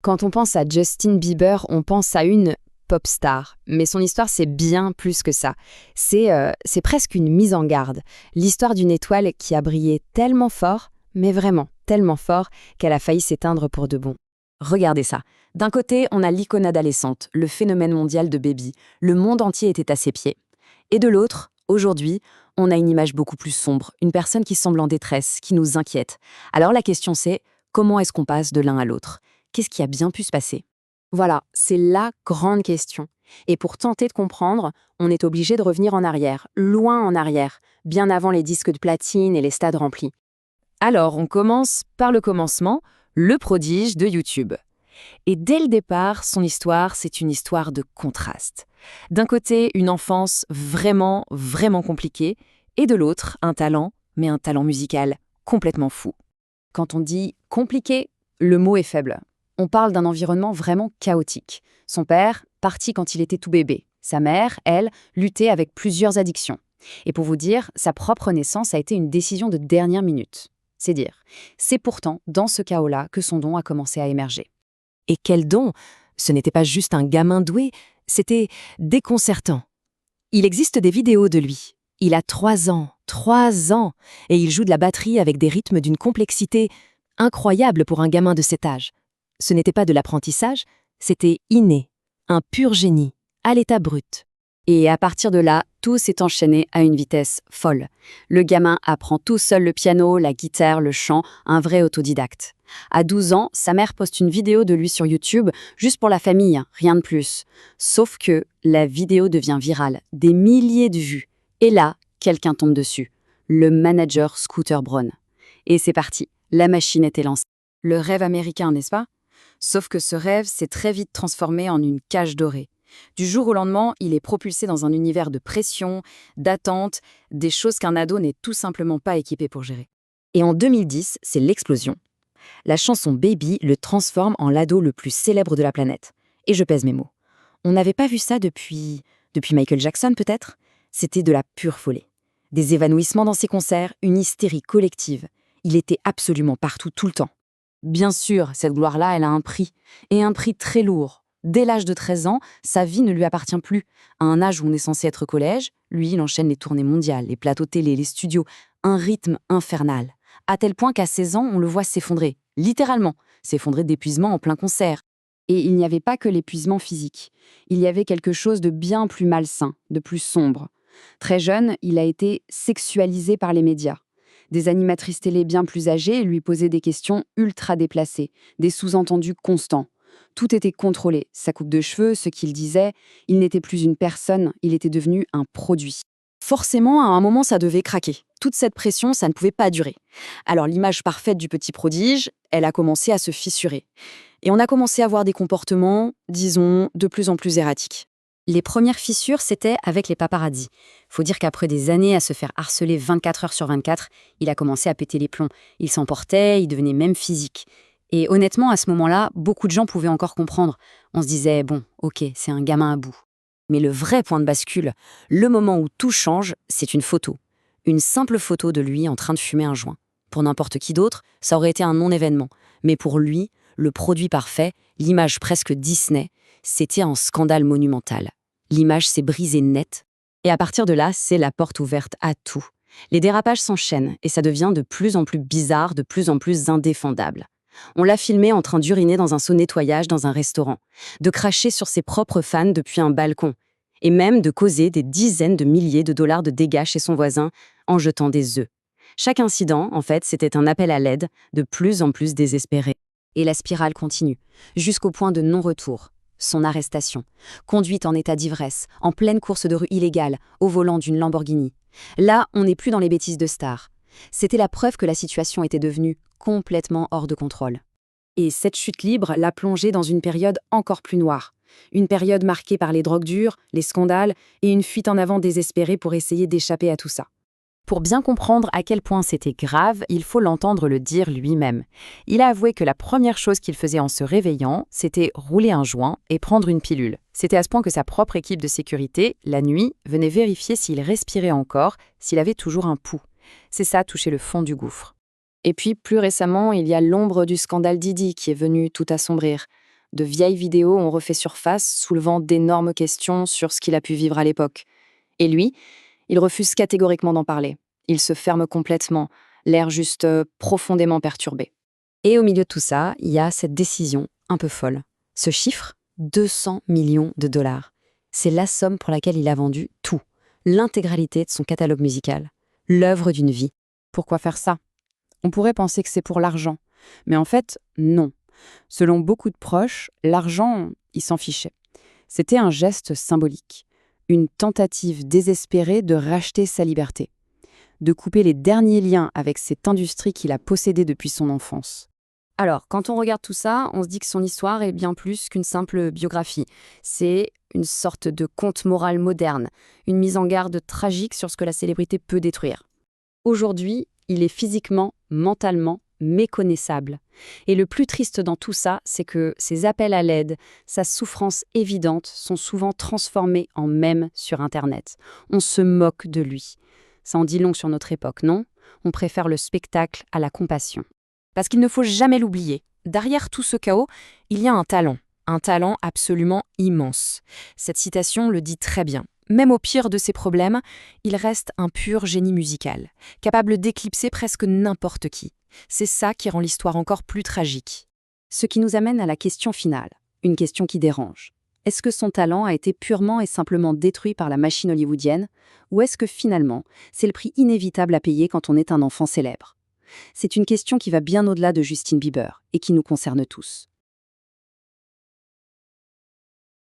Quand on pense à Justin Bieber, on pense à une pop star. Mais son histoire, c'est bien plus que ça. C'est presque une mise en garde. L'histoire d'une étoile qui a brillé tellement fort, mais vraiment tellement fort, qu'elle a failli s'éteindre pour de bon. Regardez ça. D'un côté, on a l'icône adolescente, le phénomène mondial de Baby. Le monde entier était à ses pieds. Et de l'autre, aujourd'hui, on a une image beaucoup plus sombre, une personne qui semble en détresse, qui nous inquiète. Alors la question c'est, comment est-ce qu'on passe de l'un à l'autre? Qu'est-ce qui a bien pu se passer? Voilà, c'est la grande question. Et pour tenter de comprendre, on est obligé de revenir en arrière, loin en arrière, bien avant les disques de platine et les stades remplis. Alors, on commence par le commencement, le prodige de YouTube. Et dès le départ, son histoire, c'est une histoire de contraste. D'un côté, une enfance vraiment, vraiment compliquée, et de l'autre, un talent, mais un talent musical complètement fou. Quand on dit compliqué, le mot est faible. On parle d'un environnement vraiment chaotique. Son père, parti quand il était tout bébé. Sa mère, elle, luttait avec plusieurs addictions. Et pour vous dire, sa propre naissance a été une décision de dernière minute. C'est dire. C'est pourtant dans ce chaos-là que son don a commencé à émerger. Et quel don! Ce n'était pas juste un gamin doué, c'était déconcertant. Il existe des vidéos de lui. Il a 3 ans, et il joue de la batterie avec des rythmes d'une complexité incroyable pour un gamin de cet âge. Ce n'était pas de l'apprentissage, c'était inné, un pur génie, à l'état brut. Et à partir de là, tout s'est enchaîné à une vitesse folle. Le gamin apprend tout seul le piano, la guitare, le chant, un vrai autodidacte. À 12 ans, sa mère poste une vidéo de lui sur YouTube, juste pour la famille, rien de plus. Sauf que la vidéo devient virale, des milliers de vues. Et là, quelqu'un tombe dessus, le manager Scooter Braun. Et c'est parti, la machine était lancée. Le rêve américain, n'est-ce pas? Sauf que ce rêve s'est très vite transformé en une cage dorée. Du jour au lendemain, il est propulsé dans un univers de pression, d'attente, des choses qu'un ado n'est tout simplement pas équipé pour gérer. Et en 2010, c'est l'explosion. La chanson Baby le transforme en l'ado le plus célèbre de la planète. Et je pèse mes mots. On n'avait pas vu ça depuis Michael Jackson peut-être? C'était de la pure folie. Des évanouissements dans ses concerts, une hystérie collective. Il était absolument partout tout le temps. Bien sûr, cette gloire-là, elle a un prix. Et un prix très lourd. Dès l'âge de 13 ans, sa vie ne lui appartient plus. À un âge où on est censé être au collège, lui, il enchaîne les tournées mondiales, les plateaux télé, les studios. Un rythme infernal. À tel point qu'à 16 ans, on le voit s'effondrer. Littéralement. S'effondrer d'épuisement en plein concert. Et il n'y avait pas que l'épuisement physique. Il y avait quelque chose de bien plus malsain, de plus sombre. Très jeune, il a été sexualisé par les médias. Des animatrices télé bien plus âgées lui posaient des questions ultra déplacées, des sous-entendus constants. Tout était contrôlé, sa coupe de cheveux, ce qu'il disait. Il n'était plus une personne, il était devenu un produit. Forcément, à un moment, ça devait craquer. Toute cette pression, ça ne pouvait pas durer. Alors l'image parfaite du petit prodige, elle a commencé à se fissurer. Et on a commencé à voir des comportements, disons, de plus en plus erratiques. Les premières fissures, c'était avec les paparazzis. Faut dire qu'après des années à se faire harceler 24 heures sur 24, il a commencé à péter les plombs. Il s'emportait, il devenait même physique. Et honnêtement, à ce moment-là, beaucoup de gens pouvaient encore comprendre. On se disait, bon, ok, c'est un gamin à bout. Mais le vrai point de bascule, le moment où tout change, c'est une photo. Une simple photo de lui en train de fumer un joint. Pour n'importe qui d'autre, ça aurait été un non-événement. Mais pour lui, le produit parfait, l'image presque Disney, c'était un scandale monumental. L'image s'est brisée net. Et à partir de là, c'est la porte ouverte à tout. Les dérapages s'enchaînent et ça devient de plus en plus bizarre, de plus en plus indéfendable. On l'a filmé en train d'uriner dans un seau nettoyage dans un restaurant, de cracher sur ses propres fans depuis un balcon, et même de causer des dizaines de milliers de dollars de dégâts chez son voisin en jetant des œufs. Chaque incident, en fait, c'était un appel à l'aide de plus en plus désespéré. Et la spirale continue, jusqu'au point de non-retour. Son arrestation, conduite en état d'ivresse, en pleine course de rue illégale, au volant d'une Lamborghini. Là, on n'est plus dans les bêtises de star. C'était la preuve que la situation était devenue complètement hors de contrôle. Et cette chute libre l'a plongé dans une période encore plus noire. Une période marquée par les drogues dures, les scandales et une fuite en avant désespérée pour essayer d'échapper à tout ça. Pour bien comprendre à quel point c'était grave, il faut l'entendre le dire lui-même. Il a avoué que la première chose qu'il faisait en se réveillant, c'était rouler un joint et prendre une pilule. C'était à ce point que sa propre équipe de sécurité, la nuit, venait vérifier s'il respirait encore, s'il avait toujours un pouls. C'est ça, toucher le fond du gouffre. Et puis, plus récemment, il y a l'ombre du scandale Didi qui est venu tout assombrir. De vieilles vidéos ont refait surface, soulevant d'énormes questions sur ce qu'il a pu vivre à l'époque. Et lui, il refuse catégoriquement d'en parler. Il se ferme complètement, l'air juste profondément perturbé. Et au milieu de tout ça, il y a cette décision un peu folle. Ce chiffre, 200 millions de dollars. C'est la somme pour laquelle il a vendu tout, l'intégralité de son catalogue musical, l'œuvre d'une vie. Pourquoi faire ça? On pourrait penser que c'est pour l'argent. Mais en fait, non. Selon beaucoup de proches, l'argent, il s'en fichait. C'était un geste symbolique, une tentative désespérée de racheter sa liberté, de couper les derniers liens avec cette industrie qu'il a possédée depuis son enfance. Alors, quand on regarde tout ça, on se dit que son histoire est bien plus qu'une simple biographie. C'est une sorte de conte moral moderne, une mise en garde tragique sur ce que la célébrité peut détruire. Aujourd'hui, il est physiquement, mentalement, méconnaissable. Et le plus triste dans tout ça, c'est que ses appels à l'aide, sa souffrance évidente sont souvent transformés en mèmes sur Internet. On se moque de lui. Ça en dit long sur notre époque, non? On préfère le spectacle à la compassion. Parce qu'il ne faut jamais l'oublier. Derrière tout ce chaos, il y a un talent absolument immense. Cette citation le dit très bien. Même au pire de ses problèmes, il reste un pur génie musical, capable d'éclipser presque n'importe qui. C'est ça qui rend l'histoire encore plus tragique. Ce qui nous amène à la question finale, une question qui dérange. Est-ce que son talent a été purement et simplement détruit par la machine hollywoodienne, ou est-ce que finalement, c'est le prix inévitable à payer quand on est un enfant célèbre? C'est une question qui va bien au-delà de Justin Bieber et qui nous concerne tous.